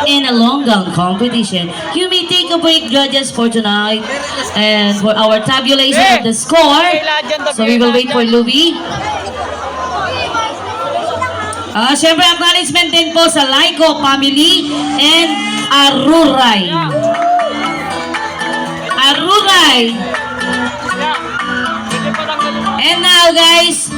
in a long gun competition. You may take a break, judges, for tonight and for our tabulation of the score. So we will wait for Louie. Siyempre, acknowledgement din po sa Laiko family and Aruray. Aruray. And now, guys,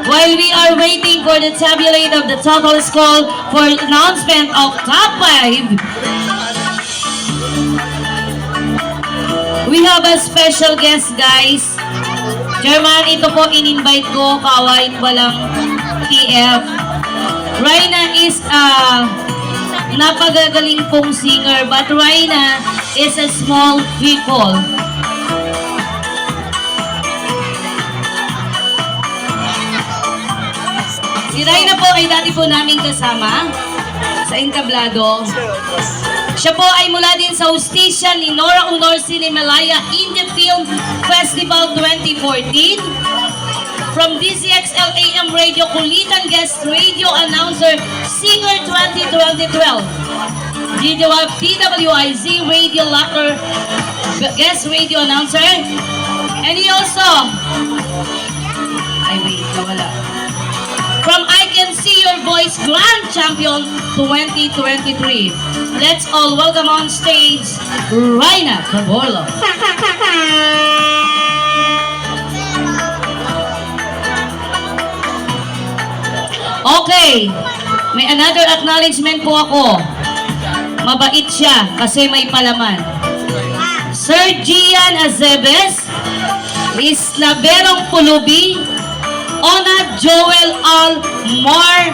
while we are waiting for the tabulate of the total score for announcement of top 5, we have a special guest, guys. Chairman, ito po in-invite ko, kawain walang TF. Raina is a napagagaling pong singer, but Raina is a small people. Si Raina po ay dati po namin kasama sa entablado. Siya po ay mula din sa hostisya ni Nora Honor Cinemalaya Indie Film Festival 2014. From DCXL AM Radio, Kulitan Guest Radio Announcer Singer 2012. DWIZ Radio Locker Guest Radio Announcer. And he also, nawala. From I Can See Your Voice Grand Champion 2023. Let's all welcome on stage Raina Caborlo. Okay, may another acknowledgement po ako. Mabait siya kasi may palaman. Sir Gian Azebes, Islaberong Pulubi, Ona Joel Almar,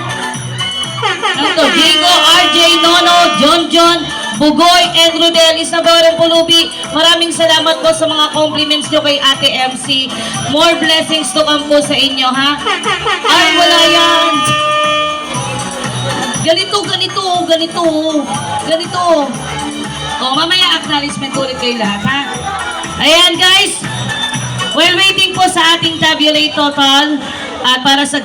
Diego RJ Nono, John Bugoy, and Rodel Islaberong Pulubi. Maraming salamat po sa mga compliments nyo kay Ate MC. More blessings to come po sa inyo, ha? Ay, wala yan. Ganito. O, mamaya acknowledgement ulit kayo lahat, ha? Ayan, guys. While waiting po sa ating tabulate total at para sa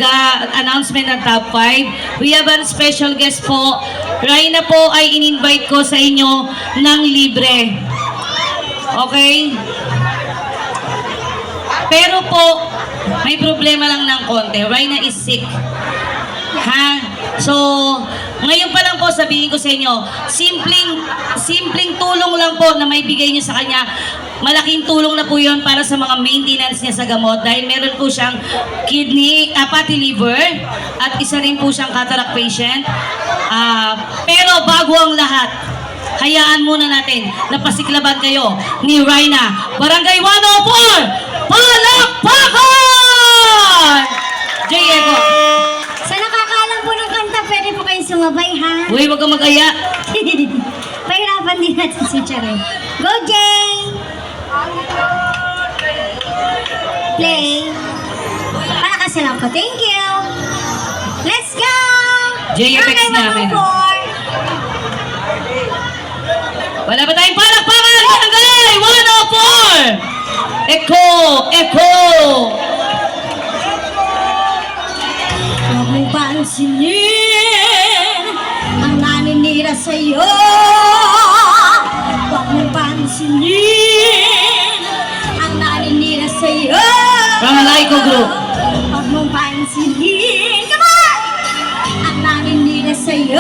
announcement ng top 5, we have a special guest po. Raina po ay in-invite ko sa inyo ng libre. Okay? Pero po, may problema lang ng konti. Raina is sick. Ha? So, ngayon pa lang po sabihin ko sa inyo, simpleng tulong lang po na may bigay niyo sa kanya. Malaking tulong na po yun para sa mga maintenance niya sa gamot dahil meron po siyang kidney, fatty liver at isa rin po siyang cataract patient. Pero bago ang lahat, hayaan muna natin na pasiklaban kayo ni Raina. Barangay 104, palakpakan! J.Ego. Sa nakakaalam po ng kanta, pwede po kayong sumabay, ha? Uy, wag kang mag-aya. Pahirapan din natin si Charay. Go, Jay! Play. Palakasan lang po. Thank you. Let's go! JFX namin. Wala ba tayong palakpakan? Barangay 104! Echo! Huwag mong pansinin ang naninira sa'yo. Huwag mong pansinin ang naninira sa'yo. From Laiko Group. Huwag mong pansinin, come on! Ang naninira sa'yo.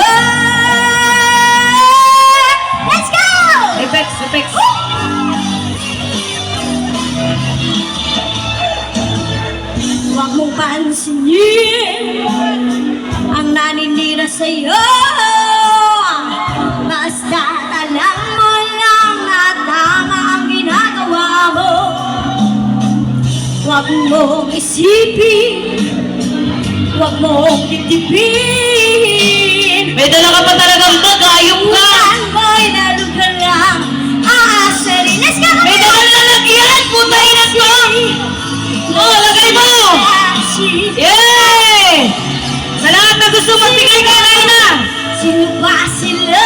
Let's go! Effects. Huwag mong pansinin ang naninira sa'yo. Basta alam mo lang na tama ang ginagawa mo. Huwag mong isipin, huwag mong kitipin. May dala ka pa talagang bagayong ka. Ulan mo'y naluga lang aasarin. Let's go! May dala na lagyan. Putay na to. Lagay mo. Yay! Sa lahat na gusto magbigay kay Raina. Sino ba sila?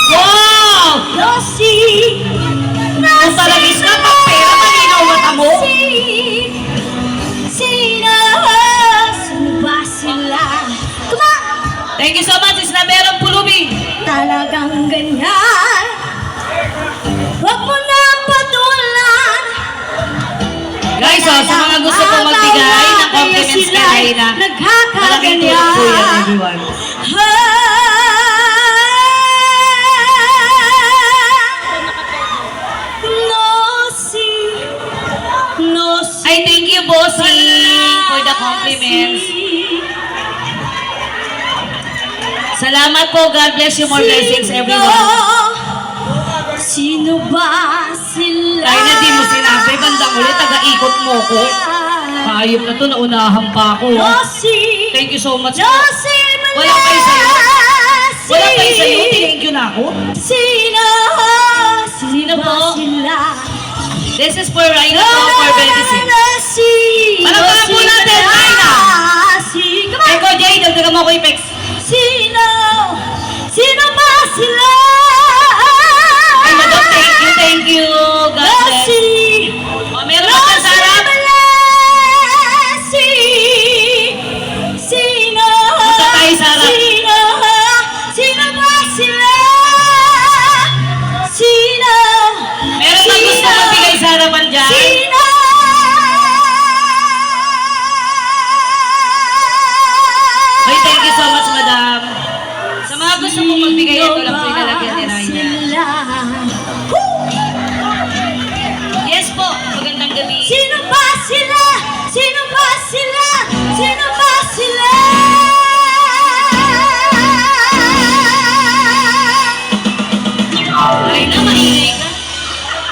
Wow! Yossi! Kung talagis ka, pag pera, malinaw mata mo. Sino ba sila? Come on! sa merong pulubi. Talagang ganyan. Huwag mo na patulan. Guys, oh, sa mga gusto kong magbigay ng compliments kay Reyna, malaking tulong po yan, everyone. Ay, thank you, bossing, for the compliments. Salamat po. God bless you. More blessings, everyone. Sino ba sila? Kaya na di mo sinabi, bandang ulit, taga-ikot mo ko. Hayop na to, naunahan pa ako. Ha? Thank you so much. Wala kayo sa'yo. Wala kayo sa'yo. Thank you na ako. Sino? Sino ba po? sila? This is for Reyna po, for Benedict. Palakpakan po natin, Reyna. Eko, Jay, dagdagan mo ko Apex. Sino? Sino ba sila? Ay, madam, thank you. God bless. O, meron ba ka sa harap? Sino? Punta tayo sa harap. Sino? Sino ba sila? Sino? Meron ba gusto magbigay sa harapan dyan? Sino? Ay, thank you so much, madam. Sa mga gusto mong magbigay, ito lang po yung lalagyan ni Reyna. Sila? Yes po, magandang gabi. Sino ba sila? Sino ba sila? Sino ba sila? Reyna, maingay ka.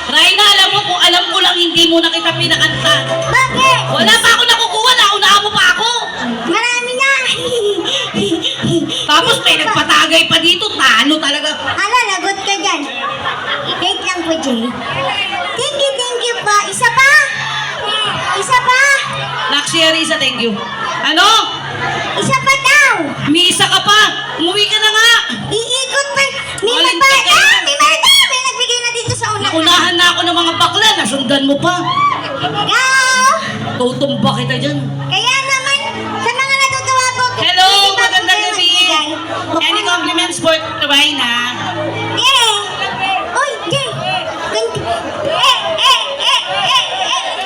Reyna, alam mo, kung alam ko lang, hindi mo na kita pinakanta. Bakit? Wala pa ako nakukuha, naunahan mo pa ako. Marami na. Tapos may nagpatagay pa dito, talo talaga. Ala, lagot ka dyan. Wait lang po, Jay. Thank you po. Isa pa? Isa pa? Luxury isa, thank you. Ano? Isa pa daw. May isa ka pa. Umuwi ka na nga. Iikot pa. May Alin nagbayad. ka kaya? May bayad na. May nagbigay na dito sa una. Naunahan na ako ng mga bakla, nasundan mo pa. Go! Tutumba kita dyan. Kaya naman, sa mga natutuwa po. Hello, hindi pa po magandang kayo gabi. magbigay. Any compliments for Reyna? Jay! Uy, Jay!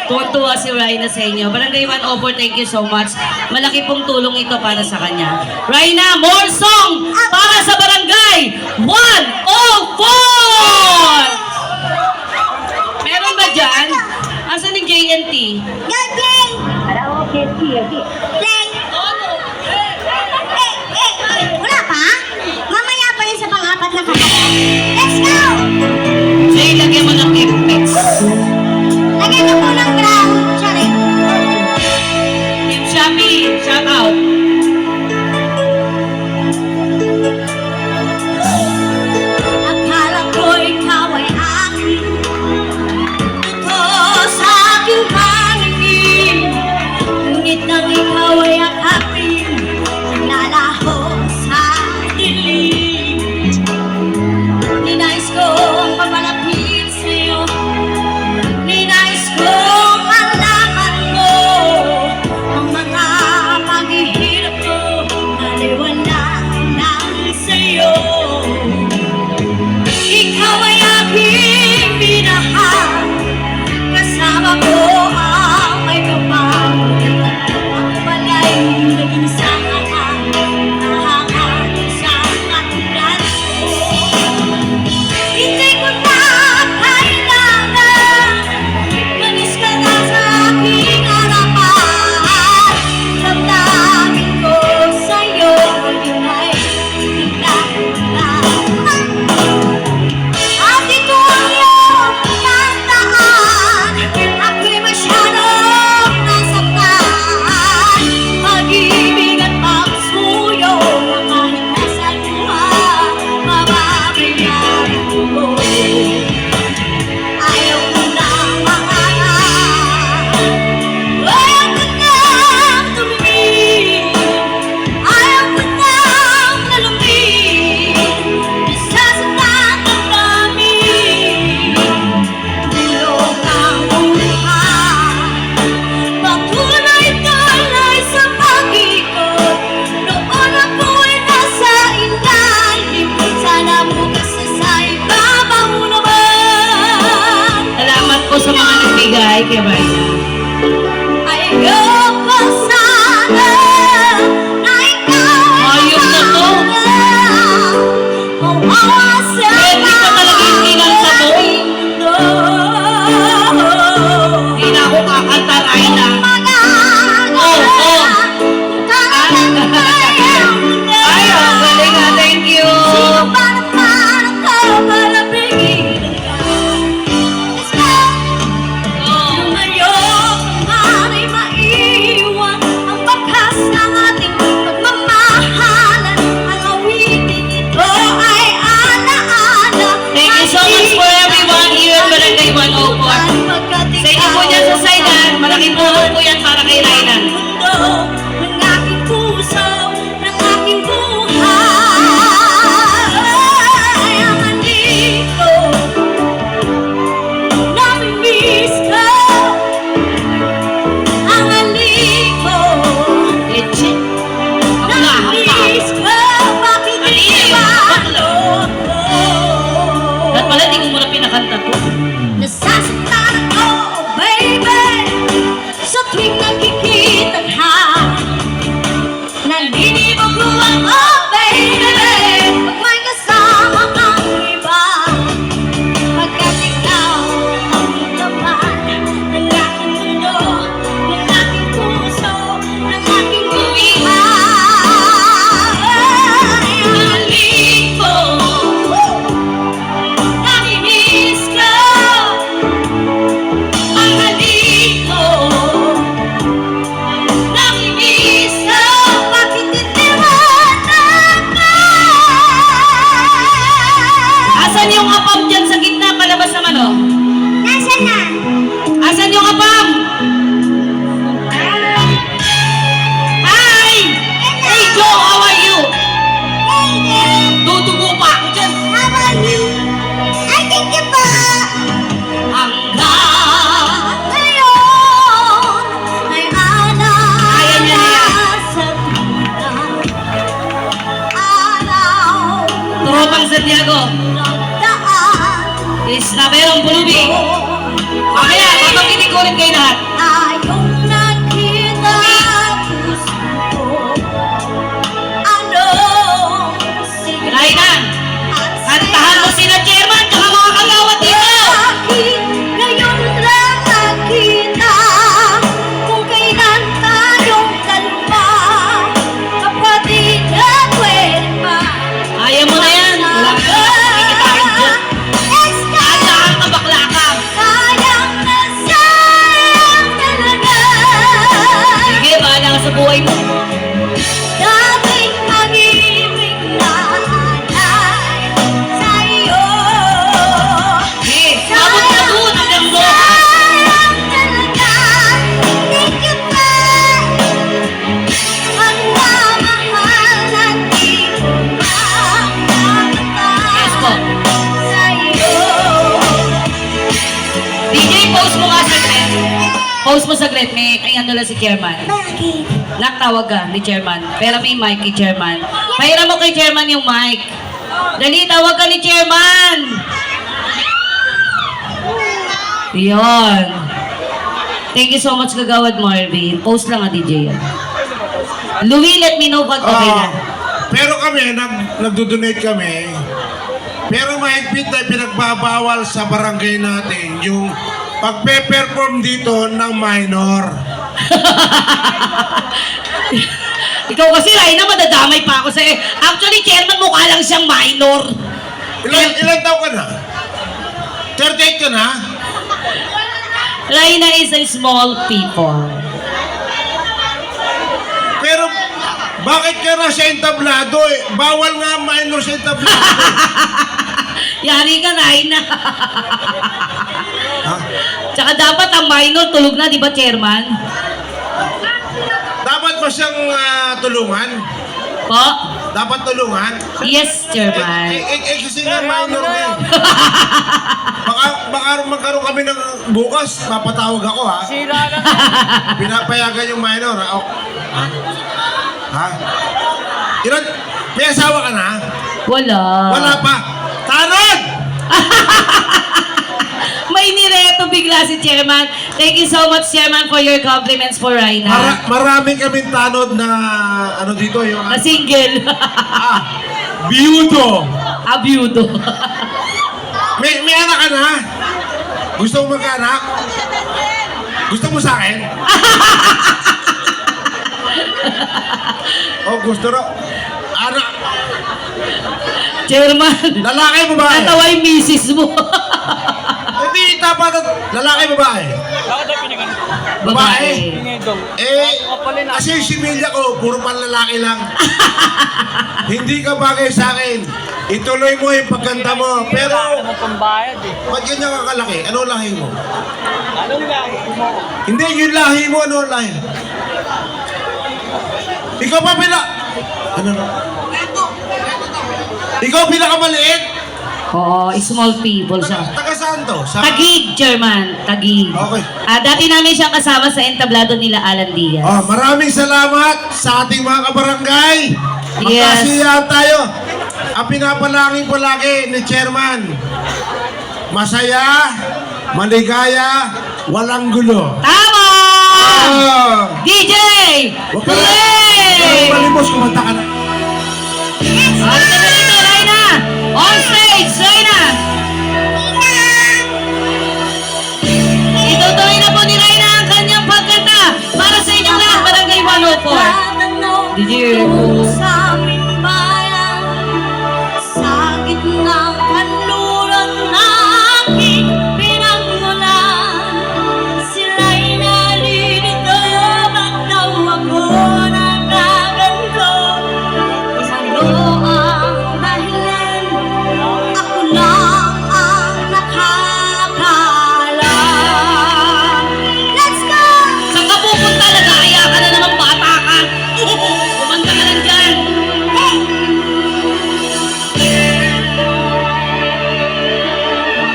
Tuwan-tuwa si Reyna sa inyo. Barangay 104, thank you so much. Malaki pong tulong ito para sa kanya. Reyna, more song para sa Barangay 104! Meron ba dyan? Asan yung JNT? Go, Jay! Play! Wala pa? Mamaya pa yun sa pang-apat na kanta. Let's go! Jay, lagyan mo ng effects. Lagyan niyo po ng ground. Sorry. Team Shopee, shout out. Ay, kay Raina. Ayoko sana na ikaw Ayun na to. mawawa sa Pwede pa talaga yung kinanta mo. mundo. Hindi na ako kakanta, Raina. Ay, ang galing ha. Thank you. Thank you so much for everyone here at Barangay 104. Sa inyo po dyan sa side ha. Malaking tulong po yan para kay Raina. Ng aking puso, ng aking buhay, ang andito, namimiss ko, ang andito, Legit. Ako na, namimiss ko, bakit Kanina yun, iba At pala, di ko muna pinakanta to. nasasaktan ako, baby, sa tuwing nakikita ka. Naninibog mo ako, baby, pag may kasama kang iba. Pagkat ikaw ang laman ng aking mundo, ng aking puso, ng aking buhay. Ang ko, namimiss ko, ang ko, namimiss ko, bakit iniwanan ka? Asan yung apam dyan sa gitna? Palabas naman oh. Nasaan na? Asan yung apam? Hi! Hey Joe, how are you? Dudugo pa ako dyan. How are you? Ay, thank you po. Hanggang Ngayon ay Kaya niya na yan. sa araw Tropang Santiago. ng daan. Is na merong pulubi. Mamaya, papakinig ko ulit kayo lahat. Ayong nakita puso ko. Anong sigla Raina, at kantahan mo sila chairman tsaka mga kagawad dito. Bakit ngayon lang nakita kung kailan tayong dalawa kapatid at kwelma? Kaya mo na yan. Wala ka na makikitahin dyan. Tandaan ka, bakla ka. Sayang na sayang talaga. Sige, bahala ka sa buhay mo. Dating pag-ibig na alay sa'yo. Sige, sabot na doon hanggang doon. Sayang talaga. Thank you pa. Ang mamahal na di ko Yes po. sa'yo. DJ, post mo nga saglit. Post mo saglit. May ano lang si chairman. Bakit? Naktawag ka ni chairman. Pero may mic kay chairman. Pahiram mo kay chairman yung mic. Dali, tawag ka ni chairman. Yun. Thank you so much, Kagawad Marvin. Post lang DJ yan. Louie, let me know pag okay na. Pero kami, nagdo-donate kami. Pero mahigpit na pinagbabawal sa barangay natin yung pagpe-perform dito ng minor. Ikaw kasi, Raina, madadamay pa ako sa Actually, chairman, mukha lang siyang minor. Ilan taon ka na? 38 ka na? Raina is a small people. Pero bakit ka na sa entablado eh? Bawal nga minor sa entablado. Yari ka, Raina. Ha? Tsaka dapat ang minor tulog na, di ba, chairman? Dapat ba siyang tulungan? Po? Dapat tulungan? Yes, chairman. Kasi nga minor na eh. Baka magkaroon kami ng bukas, papatawag ako ha. Pinapayagan yung minor ha. Ha? Ilan? May asawa ka na? Wala. Wala pa. Tanod! May nireto bigla si chairman. Thank you so much, Chairman, for your compliments for Raina. Marami kaming tanod na ano dito yung Na single. biyudo. Abyudo. May anak ka na? Gusto mo magkaanak? Gusto mo sa akin? Oh, gusto ro. Anak, Chairman. lalaki babae? Natawa yung misis mo. Hindi, dapat lalaki babae. Babae. Kasi si Milya ko, puro panlalaki lang. Hindi ka bagay sa akin. Ituloy mo yung pagkanta mo. Pero, ba't ganyan ka kalaki? Ano lahi mo? Hindi, yung lahi mo, ano lahi? Ikaw pa Ano? Ikaw pinakamaliit? Oo, small people siya. Taga saan to? Sa... Tagig, Chairman. Tagig. Okay. Dati namin siyang kasama sa entablado nila Alan Diaz. Oh, maraming salamat sa ating mga kabarangay. Yes. Magkasiyahan tayo. Ang pinapalangin ko lagi ni Chairman, masaya, maligaya, walang gulo. Tama! Oh. DJ! Huwag ka na. Hooray! Malimos, kumanta ka na. Halika na dito, Raina! On stage, Raina! Itutuloy na po ni Raina ang kanyang pagkanta para sa inyong lahat, Barangay 104. DJ! Sa aming bayan, sa gitnang kanluran na aking pinagmulan, sila'y nalilito, ba't daw ako nagaganto? Ano ang dahilan? Ako lang ang nakakalam. Let's go! Saan ka pupunta? Nag-aaya ka na naman, bata ka! Kumanta ka lang dyan!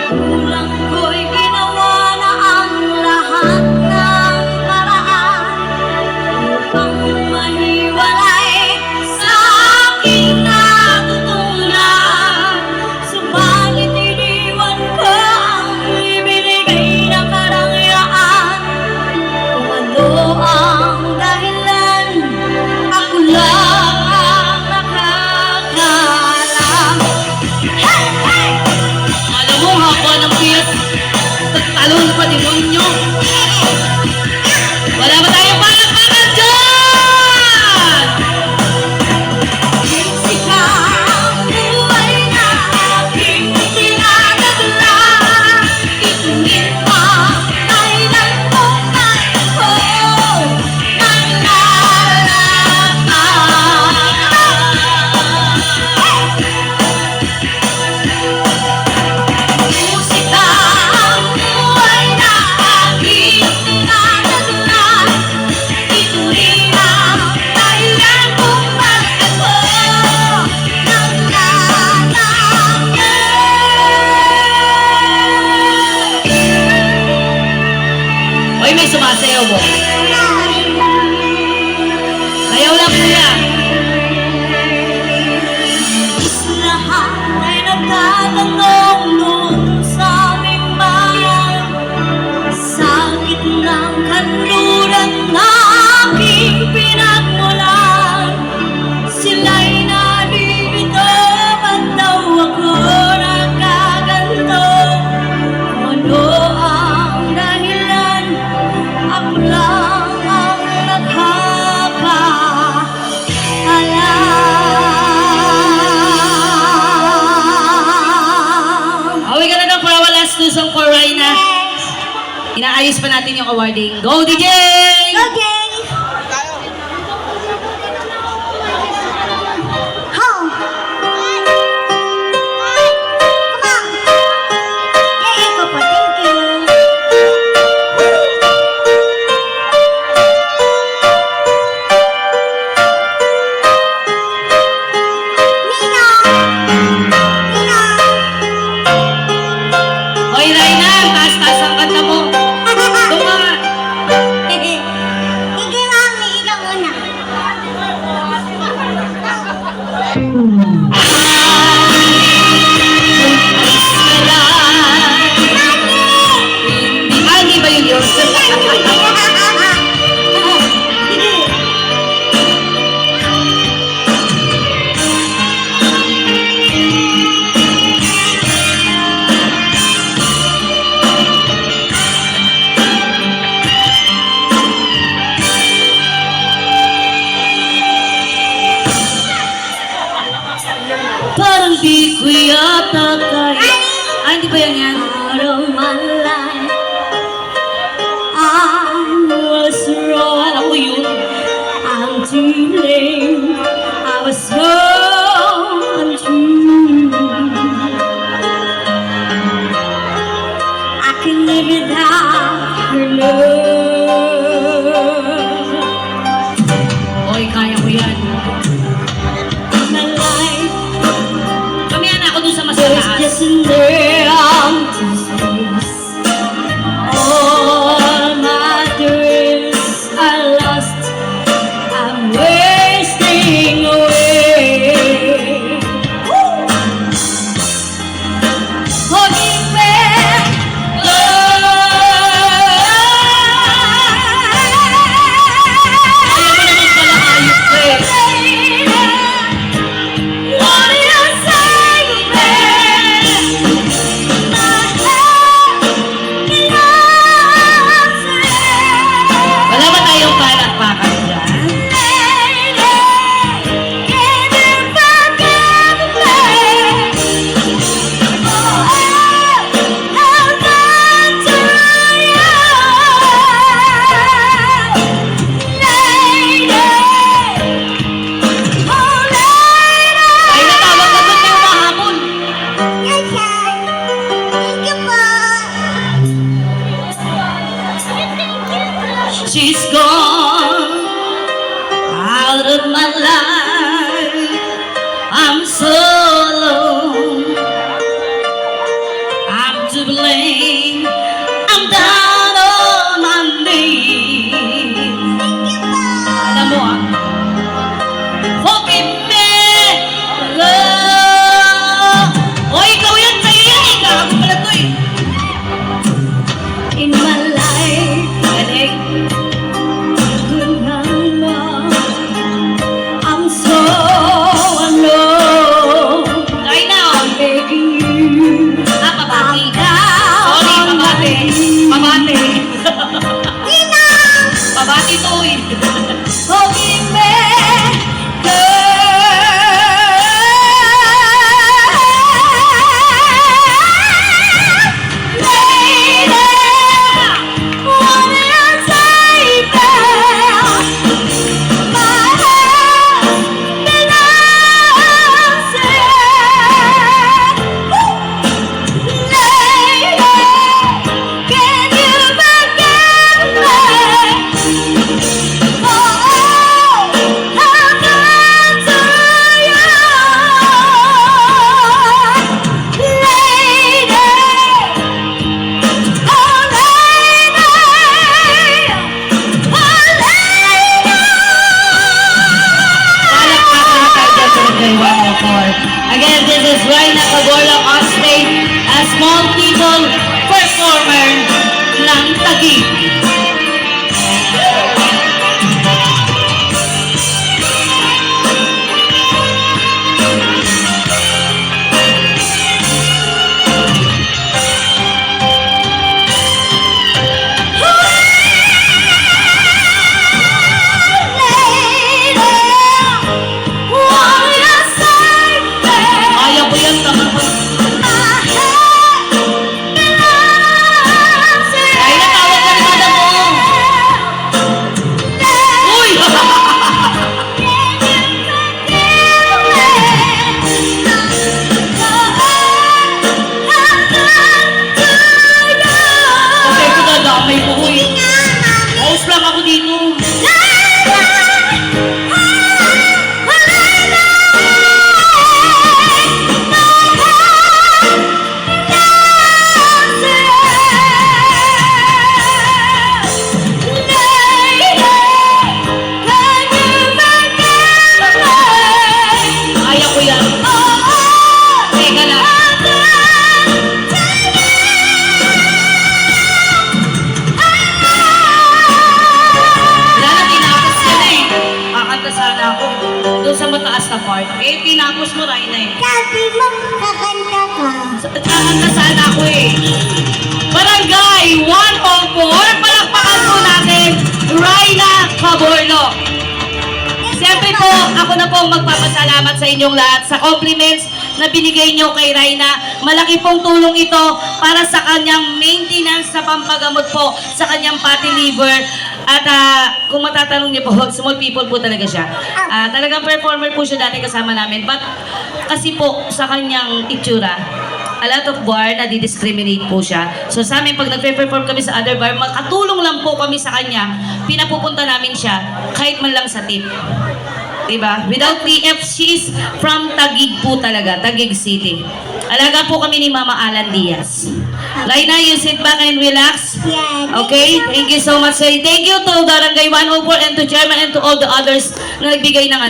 Kulang ko'y ginawa na ang lahat ng paraan upang mahiwalay sa aking natutunan. Subalit iniwan ko ang ibinigay na karangyaan. Kung ano ang dahilan, ako lang ang nakakalam. Hey! Hey! Alam mo, hapa ng piyat. Talon pa, demonyo. Wala ba tayong palakpakan dyan? Sikang buhay na aking tinatagla. Itunit pa dahilan kung bakit ko musika ang buhay na aking tinatagla. Ituloy na dahilan kung bakit ako Hoy, may sumasayaw mo. Sayaw lang kuya. Lahat ay nagtatanong noon sa aming bayan, sa gitnang kanluran na aking pinagmulan. Sila'y nalilito, ba't daw ako nagkaganto? Kung ano ang dahilan, ako lang ang nakakaalam. Away ka na lang for our last two song for Raina. Inaayos pa natin yung awarding. Go, DJ! Okay. Home. Come on. Yeah, go po. Thank you. Nino. Nino. Hoy, Raina, taas-taas ang kanta mo. Doon ka nga. Parang di ko yata kaya. Ah, hindi ba yan? Out of my life, I was wrong. Ako yun. I'm too late. I was so untrue. I can live without her love. Oy, kaya ko yan. My life Kami ako dun sa mas is mataas. just an empty space. All my dreams are lost. I'm wasting away. Holding back Ayaw mo naman pala ayok ko eh. What did I say, babe? My head Wala ba tayong palakpakan dyan? Ay, natawag ka doon, may umahamon. She's gone out of my life. I'm so alone. I'm to blame. I'm down on my knees. Alam mo ah. Forgive me, love. O, ikaw yan, sa'yo yan eh. Gago pala to eh. In my life, Galing. I'm so alone. Try na oh. Begging you, Ah, pabati. I'm down Sorry, on my pabati. knees. Pabati. Pabati to eh. Forgive me, girl. Lady, what did I say, girl? My heart belongs to you. Lady, can you forgive me? For all I've done to you. Lady, oh lady, Again, this is Raina Caborla on stage, a small people performer ng Taguig. Kaya ko yan, tama ko. Ay, natawag ka naman ako. Uy! Kasi ko dadamay ko, uy. Host lang ako dito. Kaya ko yan. Teka lang. Wala na, tinapos ka na eh. Kakanta sana ako. Doon sa mataas na part. Eh, tinapos mo, Raina eh. Sabi mo, kakanta ka. Kakanta sana ako eh. Barangay 104, palakpakan po natin, Raina Caborlo. Siyempre po, ako na po magpapasalamat sa inyong lahat sa compliments na binigay nyo kay Raina. Malaki pong tulong ito para sa kanyang maintenance sa pampagamot po sa kanyang fatty liver. At kung matatanong niyo po, small people po talaga siya. Talagang performer po siya dati kasama namin. But kasi po sa kanyang itsura, a lot of bar na di-discriminate po siya. So sa amin, pag nagpe-perform kami sa other bar, makatulong lang po kami sa kanya, pinapupunta namin siya kahit man lang sa tip. Diba? Without TF, she's from Taguig po talaga, Taguig City. Alaga po kami ni Mama Alan Diaz. Raina, you sit back and relax. Yeah. Okay? Thank you so much. Thank you to Barangay 104 and to Chairman and to all the others na nagbigay ng